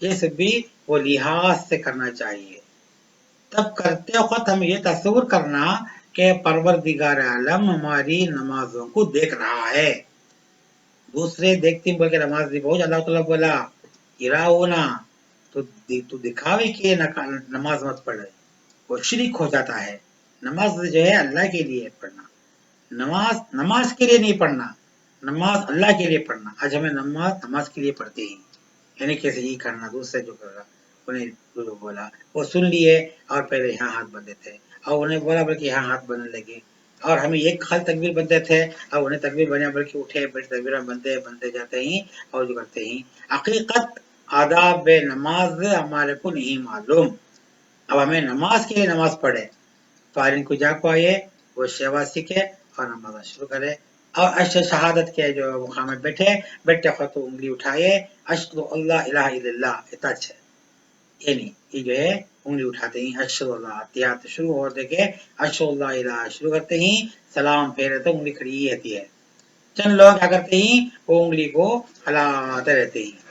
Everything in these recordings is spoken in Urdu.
یہ سب بھی وہ لحاظ سے کرنا چاہیے. تب کرتے وقت ہمیں یہ تصور کرنا کہ پروردگار عالم ہماری نمازوں کو دیکھ رہا ہے. دوسرے دیکھتے ہیں بول کے نماز نہیں پہنچ. اللہ تعالیٰ بولا ہونا تو دکھاوے کے نماز مت پڑھے، وہ شرک ہو جاتا ہے. نماز جو ہے اللہ کے لیے پڑھنا، نماز کے لیے نہیں پڑھنا، نماز اللہ کے لیے پڑھنا. آج ہمیں نماز کے لیے پڑھتے ہیں، یعنی کیسے ہی کرنا. دوسرے جو کر رہا انہیں بولا وہ سن لیے اور پہلے یہاں ہاتھ بندھے تھے، اور انہیں بولا بلکہ یہاں ہاتھ بندھنے لگے. اور ہمیں ایک خال تکبیر بنتے تھے اور انہیں تکبیر بنے بلکہ اٹھے بیٹھ تکبیر بنتے جاتے ہیں اور جو کرتے ہیں. حقیقت آداب نماز ہمارے کو نہیں معلوم. اب ہمیں نماز کے لیے نماز پڑھے تو آرین کو جا کو آئے، وہ شہوا سیکھے اور نماز شروع کرے. اور اشہد شہادت کے جو مقام میں بیٹھے خود انگلی اٹھائے، اشہد اللہ الہ الا اللہ اتنا ہے. یہ نہیں، یہ جو ہے انگلی اٹھاتے ہیں اشہد اللہ، اتحاد شروع ہوتے کہ اشہد اللہ الہ شروع کرتے ہی سلام پھیرے تو انگلی کھڑی رہتی ہے. چند لوگ کیا کرتے ہیں، وہ انگلی کو ہلاتے رہتے ہیں،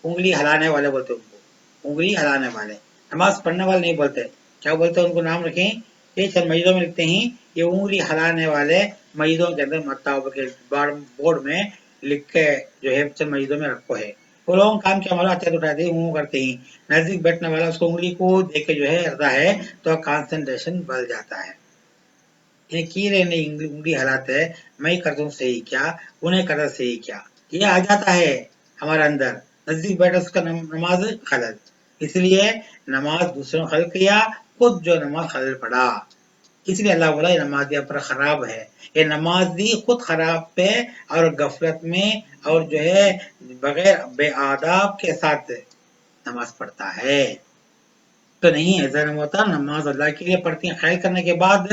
انگلی ہلانے والے بولتے ان کو، انگلی ہلانے والے. نماز پڑھنے والے نہیں بولتے. کیا بولتے ان کو نام رکھیں. یہ چند مسجدوں میں لکھتے ہیں یہ انگلی ہلانے والے مسجدوں کے اندر مت آؤ کے بورڈ میں لکھ کے جو ہے چند مسجدوں میں رکھو ہے. وہ لوگ کام کیا والا ہاتھ اٹھاتے ہیں، منہ کرتے ہیں. نزدیک بیٹھنے والا اس کو انگلی کو دیکھ کے جو ہے رہتا ہے تو کانسنٹریشن بڑھ جاتا ہے. کی رہنے انگلی ہلاتے ہے، میں کرتا ہوں صحیح کیا، انہیں کرتا صحیح کیا، یہ آ جاتا ہے ہمارے اندر. نزدیک بیٹھا اس کا نماز خلل. اس لیے نماز دوسروں خلل کیا، خود جو نماز خلل پڑا. اس لیے اللہ بولا یہ نماز پر خراب ہے. یہ نماز دی خود خراب پہ اور غفلت میں اور جو ہے بغیر بے آداب کے ساتھ نماز پڑھتا ہے. تو نہیں ایسا نہیں ہوتا. نماز اللہ کے لیے پڑھتی ہیں. خیر کرنے کے بعد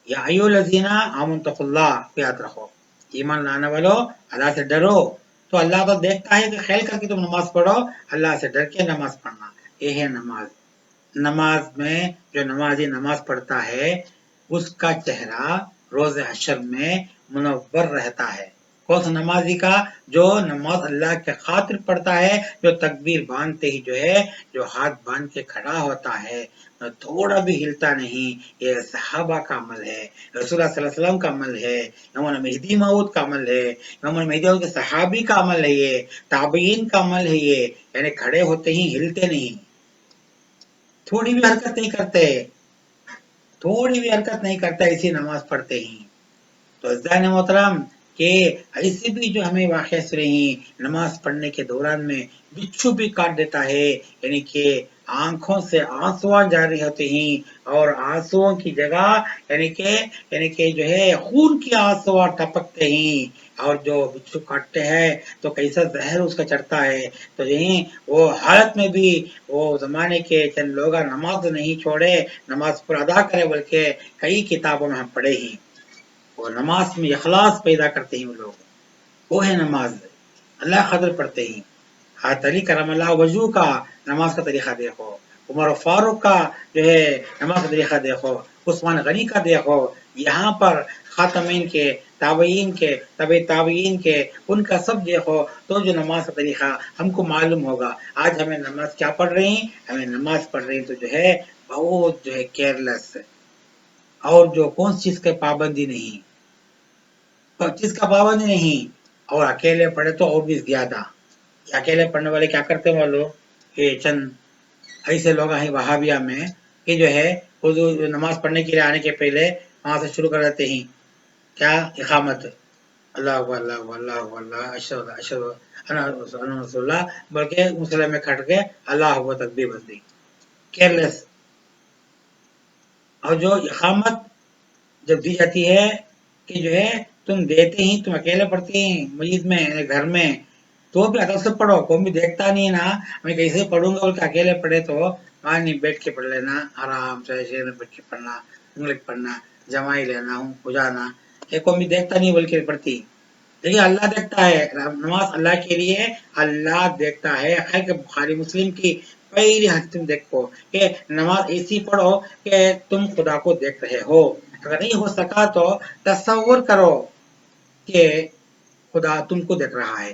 یا ایھا الذین آمنوا اتقوا اللہ یاد رکھو، ایمان لانے والو اللہ سے ڈرو. تو اللہ تو دیکھتا ہے کہ خیال کر کے تم نماز پڑھو، اللہ سے ڈر کے نماز پڑھنا. یہ ہے نماز. نماز میں جو نمازی نماز پڑھتا ہے اس کا چہرہ روز حشر میں منور رہتا ہے. کون سا نمازی کا؟ جو نماز اللہ کے خاطر پڑھتا ہے، جو تکبیر باندھتے ہی جو ہے جو ہاتھ باندھ کے کھڑا ہوتا ہے، تھوڑا بھی ہلتا نہیں. یہ صحابہ کا عمل ہے، رسول اللہ صلی اللہ علیہ وسلم کا عمل ہے، امام مہدی موعود کا عمل ہے، امام مہدی موعود کے صحابی کا عمل ہے، یہ تابعین کا عمل ہے. یہ یعنی کھڑے ہوتے ہی ہلتے نہیں، تھوڑی بھی حرکت نہیں کرتے، ایسی نماز پڑھتے ہیں. تو عزیزان محترم کہ ایسے بھی جو ہمیں واقعہ سنے ہیں نماز پڑھنے کے دوران میں بچھو بھی کاٹ دیتا ہے، یعنی کہ آنکھوں سے آنسو جاری ہوتے ہیں اور آنسو کی جگہ یعنی کہ جو ہے خون کی آنسو ٹپکتے ہیں. اور جو بچھو کاٹتے ہیں تو کیسا زہر اس کا چڑھتا ہے. تو یہیں وہ حالت میں بھی وہ زمانے کے چند لوگ نماز نہیں چھوڑے، نماز پر ادا کرے، بلکہ کئی کتابوں میں ہم پڑھے ہیں وہ نماز میں اخلاص پیدا کرتے ہیں. وہ لوگ وہ ہے نماز اللہ قدر پڑھتے ہیں. حضرت علی کرم اللہ وجہ کا نماز کا طریقہ دیکھو، عمر فاروق کا جو ہے نماز کا طریقہ دیکھو، عثمان غنی کا دیکھو. یہاں پر خاتمین کے، تابعین کے، تابعین کے، ان کا سب دیکھو تو جو نماز کا طریقہ ہم کو معلوم ہوگا. آج ہمیں نماز کیا پڑھ رہے ہیں؟ ہمیں نماز پڑھ رہے ہیں تو جو ہے بہت جو ہے کیئرلیس، اور جو کون چیز کا پابندی نہیں، اور اکیلے پڑھے تو اور بھی زیادہ. اکیلے پڑھنے والے کیا کرتے ہیں لوگ، کہ چند ایسے لوگ ہیں وہابیہ میں کہ جو ہے حضور نماز پڑھنے کے لیے آنے کے پہلے وہاں سے شروع کر دیتے ہیں کیا اقامت، اللہ اللہ اللہ اللہ اشہد اشہد انا رسول اللہ بول کے مسلم میں کھٹ کے اللہ تکبیر بندی، کیئرلیس. اور جو اقامت جب دی جاتی ہے کہ جو ہے تم دیتے ہی، تم اکیلے پڑھتے ہیں مسجد میں گھر میں تو بھی ادب سے پڑھو، کوئی بھی دیکھتا نہیں نا، میں کیسے پڑھوں گا بول کے اکیلے پڑھے تو وہاں نہیں بیٹھ کے پڑھ لینا، آرام سے شیر میں بیٹھ کے پڑھنا، انگلش پڑھنا، جمائی لینا ہوں جانا. یہ کوئی بھی دیکھتا نہیں بول کے پڑھتی. دیکھیے اللہ دیکھتا ہے، نماز اللہ کے لیے اللہ دیکھتا ہے. ہے کہ بخاری مسلم کی پہلی حدیث تم دیکھو کہ نماز ایسی پڑھو کہ تم خدا کو دیکھ رہے ہو. اگر نہیں ہو سکا تو تصور کرو کہ خدا تم کو دیکھ رہا ہے.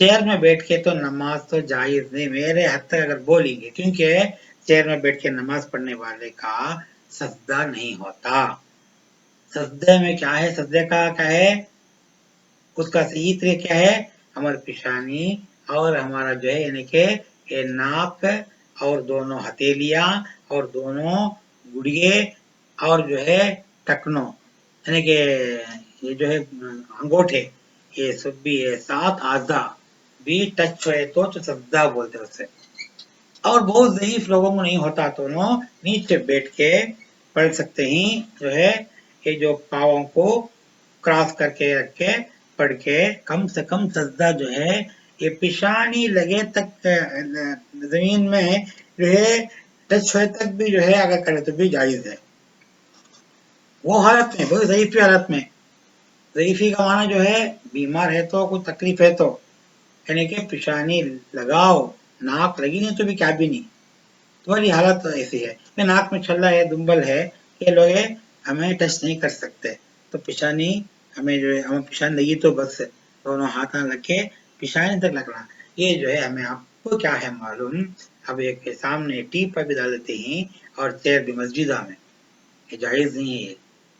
چیئر میں بیٹھ کے تو نماز تو جائز نہیں میرے حد تک اگر بولیں گے، کیونکہ چیئر میں بیٹھ کے نماز پڑھنے والے کا سجدہ نہیں ہوتا. سجدے میں کیا ہے، سجدے کا کیا ہے، اس کا صحیح طریقہ کیا ہے، ہماری پیشانی اور ہمارا جو ہے یعنی کہ ناک اور دونوں ہتھیلیاں اور دونوں گڑیے اور جو ہے ٹکنوں یعنی کہ یہ جو ہے انگوٹھے، یہ سب بھی ہے 7 اعضاء بھی ٹچ ہوئے تو سجدہ بولتے ہیں اسے. اور بہت ضعیف لوگوں کو نہیں ہوتا تو انہوں نیچے بیٹھ کے پڑھ سکتے ہیں، جو ہے یہ جو پاؤں کو کراس کر کے رکھ کے پڑھ کے کم سے کم سجدہ جو ہے یہ پیشانی لگے تک زمین میں جو ہے ٹچ ہوئے تک بھی جو ہے اگر کرے تو بھی جائز ہے. وہ حالت میں بہت ضعیفی حالت میں، ضعیفی کا معنی جو ہے بیمار ہے تو کوئی تکلیف ہے تو یعنی کہ پیشانی لگاؤ، ناک لگی نہیں تو بھی کیا بھی نہیں، تمہاری حالت ایسی ہے کہ ناک میں چھلا ہے، دمبل ہے، کہ لوگ ہمیں ٹچ نہیں کر سکتے تو پیشانی ہمیں جو ہے ہمیں پیشانی لگی تو بس دونوں ہاتھ لگ کے پیشانی تک لگنا، یہ جو ہے ہمیں آپ کو کیا ہے معلوم. اب ایک سامنے ٹیپ پر بھی ڈال دیتے ہیں اور چیئر بھی مسجدہ میں یہ جائز نہیں ہے.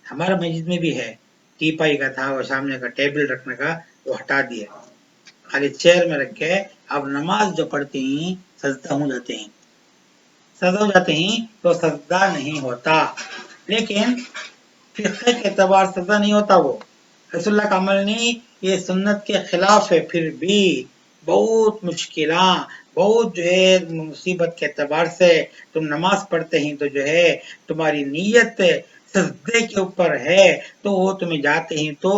ہمارا مسجد میں بھی ہے، ٹیپائی کا تھا اور سامنے کا ٹیبل رکھنے کا وہ ہٹا دیا، خالی چیئر میں رکھ کے اب نماز جو پڑھتے ہیں سجدہ ہو جاتے ہیں، سجدہ ہو جاتے ہیں تو سجدہ نہیں ہوتا. لیکن فقہ کے اعتبار سے سجدہ نہیں ہوتا، وہ رسول اللہ کا عمل نہیں، یہ سنت کے خلاف ہے. پھر بھی بہت مشکلات، بہت جو ہے مصیبت کے اعتبار سے تم نماز پڑھتے ہیں تو جو ہے تمہاری نیت سجدے کے اوپر ہے تو وہ تمہیں جاتے ہیں تو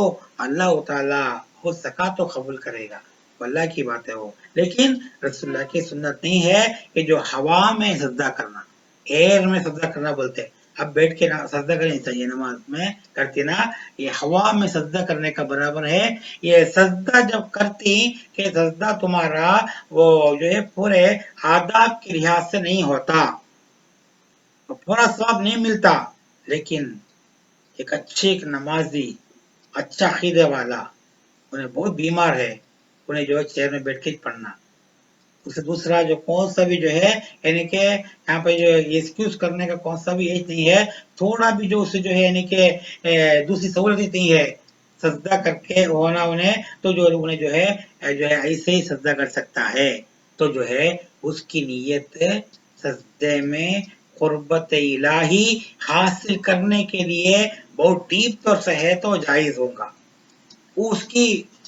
اللہ تعالیٰ ہو سکا تو قبول کرے گا، اللہ کی بات ہے وہ. لیکن رسول اللہ کی سنت نہیں ہے کہ جو ہوا میں سجدہ کرنا، ایئر میں سجدہ کرنا بولتے ہیں. اب بیٹھ کے سجدہ کرنی چاہیے نماز میں کرتی نا، یہ ہوا میں سجدہ کرنے کا برابر ہے. یہ سجدہ جب کرتی کہ سجدہ تمہارا وہ جو ہے پورے آداب کے لحاظ سے نہیں ہوتا، پورا ثواب نہیں ملتا. لیکن ایک اچھے ایک نمازی، اچھا عقیدے والا، انہیں بہت بیمار ہے، انہیں جو ہے چیئر میں بیٹھ کے پڑھنا. اسے دوسرا جو کون سا بھی جو ہے یعنی کہ یہاں پہ جو ایکسکیوز کرنے کا کون سا بھی ایج نہیں ہے، تھوڑا بھی جو اسے جو ہے یعنی کہ دوسری سہولت نہیں ہے سجدہ کر کے ہونا انہیں، تو جو انہیں جو ہے ایسے ہی سجدہ کر سکتا ہے. تو جو ہے اس کی نیت سجدے میں قربت الہی حاصل کرنے کے لیے بہت ڈیپ طور سے ہے تو جائز ہوگا.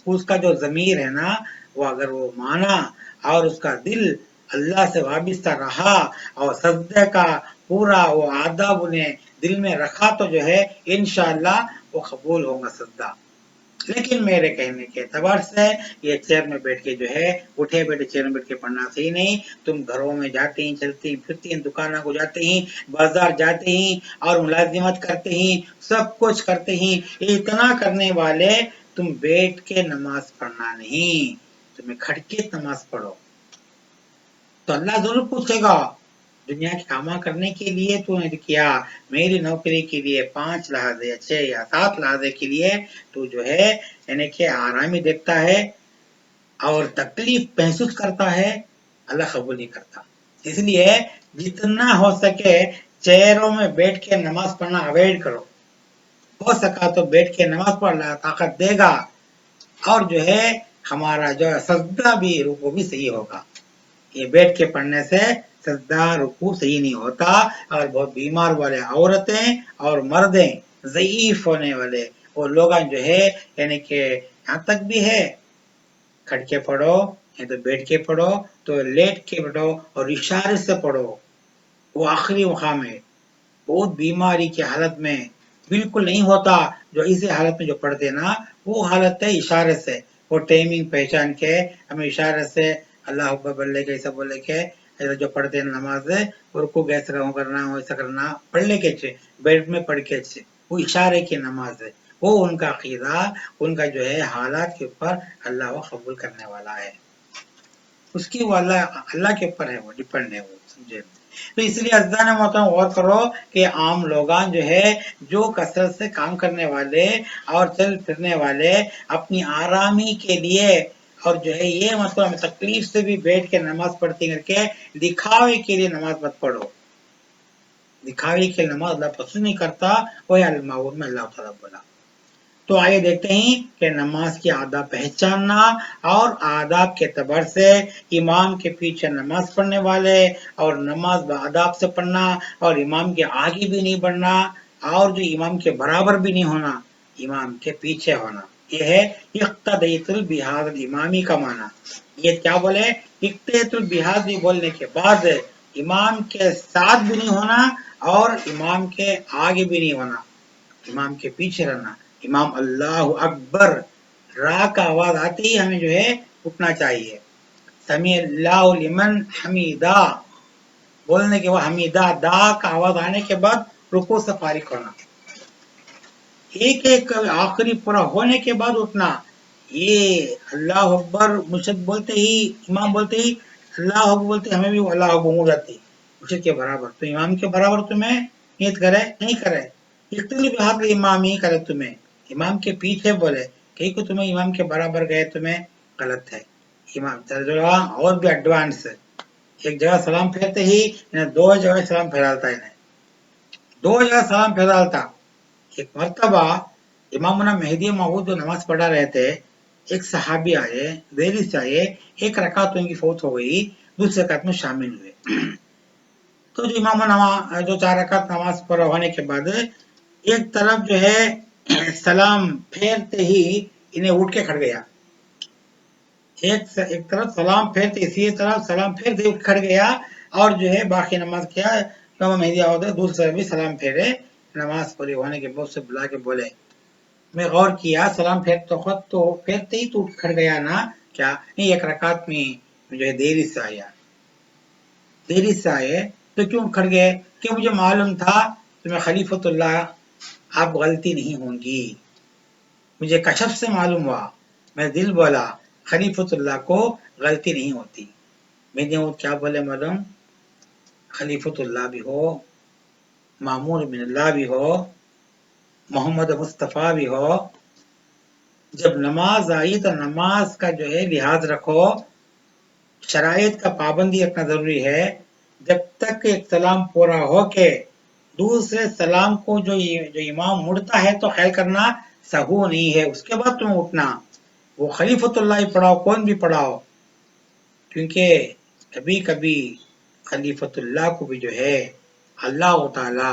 اس کا جو ضمیر ہے نا، وہ اگر وہ مانا اور اس کا دل اللہ سے وابستہ رہا اور سجدے کا پورا وہ آداب انہیں دل میں رکھا تو جو ہے انشاءاللہ وہ قبول ہوگا سجدہ. لیکن میرے کہنے کے اعتبار سے یہ چیئر میں بیٹھ کے جو ہے اٹھے بیٹھے چیئر میں بیٹھ کے پڑھنا صحیح نہیں. تم گھروں میں جاتے ہیں، چلتے پھرتے ہیں، دکانوں کو جاتے ہیں، بازار جاتے ہیں اور ملازمت کرتے ہیں، سب کچھ کرتے ہیں، اتنا کرنے والے تم بیٹھ کے نماز پڑھنا نہیں، تمہیں کھڑ کے نماز پڑھو تو اللہ ضرور پوچھے گا. دنیا کے کام کرنے کے لیے تو نے کیا، میری نوکری کے لیے 5 لحاظ 6 یا 7 لحاظ کے لیے تو جو ہے یعنی کہ آرامی دیکھتا ہے اور تکلیف محسوس کرتا ہے، اللہ قبول نہیں کرتا. اس لیے جتنا ہو سکے چیئروں میں بیٹھ کے نماز پڑھنا اوائڈ کرو. ہو سکا تو بیٹھ کے نماز پڑھ لا، طاقت دے گا اور جو ہے ہمارا جو سجدہ بھی رکوع بھی صحیح ہوگا. یہ بیٹھ کے پڑھنے سے سجدہ رکوع صحیح نہیں ہوتا، اور بہت بیمار والے عورتیں اور مردیں، ضعیف ہونے والے وہ لوگ جو ہے یعنی کہ یہاں تک بھی ہے کھڑ کے پڑھو یا تو بیٹھ کے پڑھو تو لیٹ کے پڑھو اور اشارے سے پڑھو، وہ آخری مقام ہے. بہت بیماری کی حالت میں بالکل نہیں ہوتا، جو اسی حالت میں جو پڑھتے نا وہ حالت ہے اشارے سے، وہ ٹائمنگ پہچان کے ہمیں اشارے سے اللہ اکبر بولے کے ایسا بولے کے جو پڑھتے ہیں نماز رکوع ایسا کرنا ویسا کرنا پڑھ لے کے اچھے بیڈ میں پڑھ کے اچھے، وہ اشارے کی نماز ہے. وہ ان کا عقیدہ ان کا جو ہے حالات کے اوپر اللہ وہ قبول کرنے والا ہے، اس کی وہ اللہ کے اوپر ہے، وہ ڈیپینڈ ہے وہ، سمجھے. تو اس لیے عزیزان محترم غور کرو کہ عام لوگان جو ہے جو کثرت سے کام کرنے والے اور چل پھرنے والے اپنی آرامی کے لیے اور جو ہے یہ مت کرو ہمیں تکلیف سے بھی بیٹھ کے نماز پڑھتے کر کے دکھاوے کے لیے نماز مت پڑھو، دکھاوے کے لیے نماز اللہ پسند نہیں کرتا، وہی المعود میں اللہ تعالیٰ بولا۔ تو آئیے دیکھتے ہیں کہ نماز کی آداب پہچاننا اور آداب کے اعتبار سے امام کے پیچھے نماز پڑھنے والے اور نماز بآداب سے پڑھنا اور امام کے آگے بھی نہیں بڑھنا اور جو امام کے برابر بھی نہیں ہونا، امام کے پیچھے ہونا، یہ ہے اقتدیت البحاظ الامامی کا معنی۔ یہ کیا بولے؟ اقتدیت البحاظ بولنے کے بعد امام کے ساتھ بھی نہیں ہونا اور امام کے آگے بھی نہیں ہونا، امام کے پیچھے رہنا۔ امام اللہ اکبر را کا آواز آتی ہی ہمیں جو ہے اٹھنا چاہیے، سمیع اللہ لمن حمیدہ بولنے کے بعد حمیدہ دا کا آواز آنے کے بعد رکوع سے فارغ ہونا، ایک ایک آخری پورا ہونے کے بعد اٹھنا۔ یہ اللہ اکبر مرشد بولتے ہی امام بولتے ہی اللہ اکبر بولتے ہمیں بھی اللہ اکبر ہو جاتی مرشد کے برابر، تو امام کے برابر تمہیں نیت کرے نہیں کرے، اختلاف بحق امام ہی کرے، تمہیں امام کے پیچھے بولے کہ تمہیں امام کے برابر گئے تمہیں غلط ہے۔ امام اور بھی ایڈوانس، ایک جگہ سلام پھیرتے ہی دو جگہ سلام پھیرالتا ہے، دو جگہ سلام پھیرالتا۔ ایک مرتبہ امامنا مہدی موعود جو نماز پڑھا رہے تھے، ایک صحابی آئے، دیری سے آئے، ایک رکعت ان کی فوت ہو گئی، دوسرے رکعت میں شامل ہوئے۔ تو جو امام جو 4 رکعت نماز پڑھا ہونے کے بعد ایک طرف جو ہے سلام پھیرتے ہی انہیں اٹھ کے کھڑ گیا، ایک طرف سلام پھیرتے اسی طرف سلام پھیرتے اٹھ کھڑ گیا اور جو ہے باقی نماز کیا امام مہدی آؤ دوسرے بھی سلام پھیرے، نماز پوری ہونے کے بعد سے بلا کے بولے، میں غور کیا سلام پھیرتے خود تو پھیرتے ہی تو اٹھ کھڑ گیا نا، کیا نہیں ایک رکعت میں جو ہے دیری سے آیا، دیری سے آئے تو کیوں کھڑ گئے؟ کہ مجھے معلوم تھا تمہیں خلیفۃ اللہ اب غلطی نہیں ہوں گی، مجھے کشف سے معلوم ہوا، میں دل بولا خلیفۃ اللہ کو غلطی نہیں ہوتی۔ میں نے وہ کیا بولے معلوم؟ خلیفۃ اللہ بھی ہو، معمور من اللہ بھی ہو، محمد مصطفیٰ بھی ہو، جب نماز آئی تو نماز کا جو ہے لحاظ رکھو، شرائط کا پابندی رکھنا ضروری ہے۔ جب تک ایک سلام پورا ہو کے دوسرے سلام کو جو امام مڑتا ہے تو خیال کرنا سہو نہیں ہے، اس کے بعد تم اٹھنا، وہ خلیفۃ اللہ پڑھاؤ کون بھی پڑھاؤ، کیونکہ کبھی کبھی خلیفۃ اللہ کو بھی جو ہے اللہ تعالی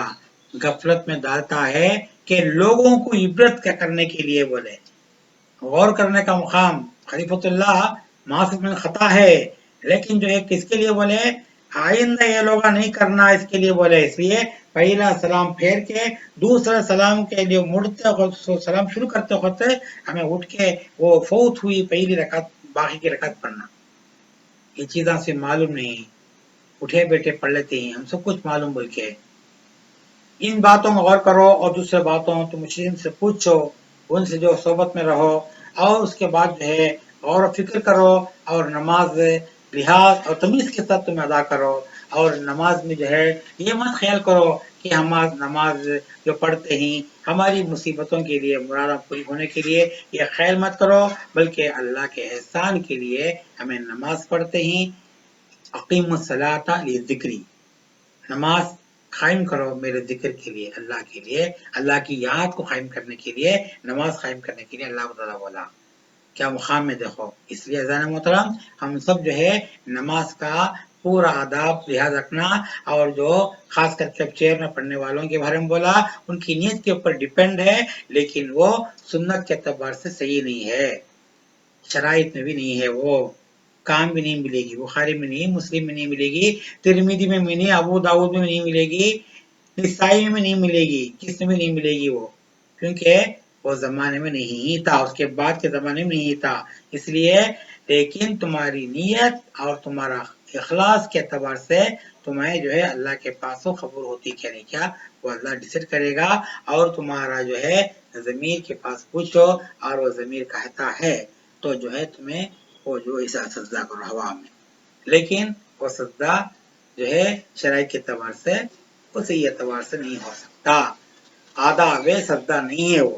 غفلت میں ڈالتا ہے کہ لوگوں کو عبرت کرنے کے لیے بولے، غور کرنے کا مقام خلیفۃ اللہ معصوم من خطا ہے، لیکن جو ہے کس کے لیے بولے؟ آئندہ یہ لوگ نہیں کرنا اس کے لیے بولے، اس لیے پہلا سلام پھیر کے دوسرا سلام کے لیے مڑتے سلام شروع کرتے ہوتے ہمیں اٹھ کے وہ فوت ہوئی پہلی رکعت باقی کی رکعت پڑھنا، یہ چیزاں سے معلوم نہیں، اٹھے بیٹھے پڑھ لیتے ہیں، ہم سب کچھ معلوم بول کے ان باتوں میں غور کرو، اور دوسرے باتوں تو مشرکین سے پوچھو، ان سے جو صحبت میں رہو، اور اس کے بعد جو ہے غور و فکر کرو اور نماز لحاظ اور تمیز کے ساتھ تم ادا کرو، اور نماز میں جو ہے یہ مت خیال کرو کہ ہم نماز جو پڑھتے ہیں ہماری مصیبتوں کے لیے مرادیں پوری ہونے کے لیے، یہ خیال مت کرو، بلکہ اللہ کے احسان کے لیے ہمیں نماز پڑھتے ہیں۔ اقیم الصلاۃ لذکری، نماز قائم کرو میرے ذکر کے لیے، اللہ کے لیے، اللہ کی یاد کو قائم کرنے کے لیے، نماز قائم کرنے کے لیے اللہ تعالیٰ بولا، کیا مقام میں دیکھو۔ اس لیے عزیزان محترم ہم سب جو ہے نماز کا پورا آداب لحاظ رکھنا، اور جو خاص کر کے چیئر میں پڑھنے والوں کے بارے میں بولا ان کی نیت کے اوپر ڈیپینڈ ہے، لیکن وہ سنت کے اعتبار سے صحیح نہیں ہے، شرائط میں بھی نہیں ہے، وہ کام بھی نہیں ملے گی، بخاری میں نہیں، مسلم میں نہیں ملے گی، ترمذی میں نہیں، ابو داؤد میں نہیں ملے گی، نسائی میں نہیں ملے گی، کس میں بھی نہیں ملے گی وہ، کیونکہ وہ زمانے میں نہیں تھا، اس کے بعد کے زمانے میں نہیں تھا، اس لیے لیکن تمہاری نیت اور تمہارا اخلاص کے اعتبار سے تمہیں جو ہے اللہ کے پاس وہ خبر ہوتی کیا نہیں کیا وہ اللہ ڈسائڈ کرے گا، اور تمہارا جو ہے ضمیر کے پاس پوچھو اور وہ ضمیر کہتا ہے تو جو ہے تمہیں وہ جو ایسا سجدہ کرو ہوا میں، لیکن وہ سجدہ جو ہے شرائع کے اعتبار سے وہ صحیح اعتبار سے نہیں ہو سکتا، آدھا وے سجدہ نہیں ہے وہ،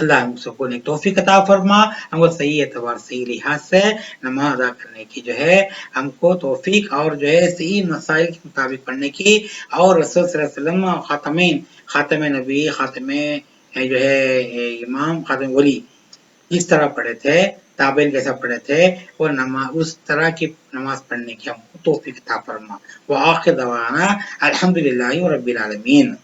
اللہ ہم سب کو نیک توفیق عطا فرما، ہم کو صحیح اعتبار صحیح لحاظ سے نماز ادا کرنے کی جو ہے ہم کو توفیق، اور جو ہے صحیح مسائل کے مطابق پڑھنے کی، اور رسول صلی اللہ علیہ وسلم خاتم نبی، خاتم جو ہے امام، خاتم ولی جس طرح پڑھے تھے، تابعین جیسا پڑھے تھے، وہ نماز اس طرح کی نماز پڑھنے کی ہم کو توفیق عطا فرما۔ وآخر دعوانا الحمدللہ رب العالمین۔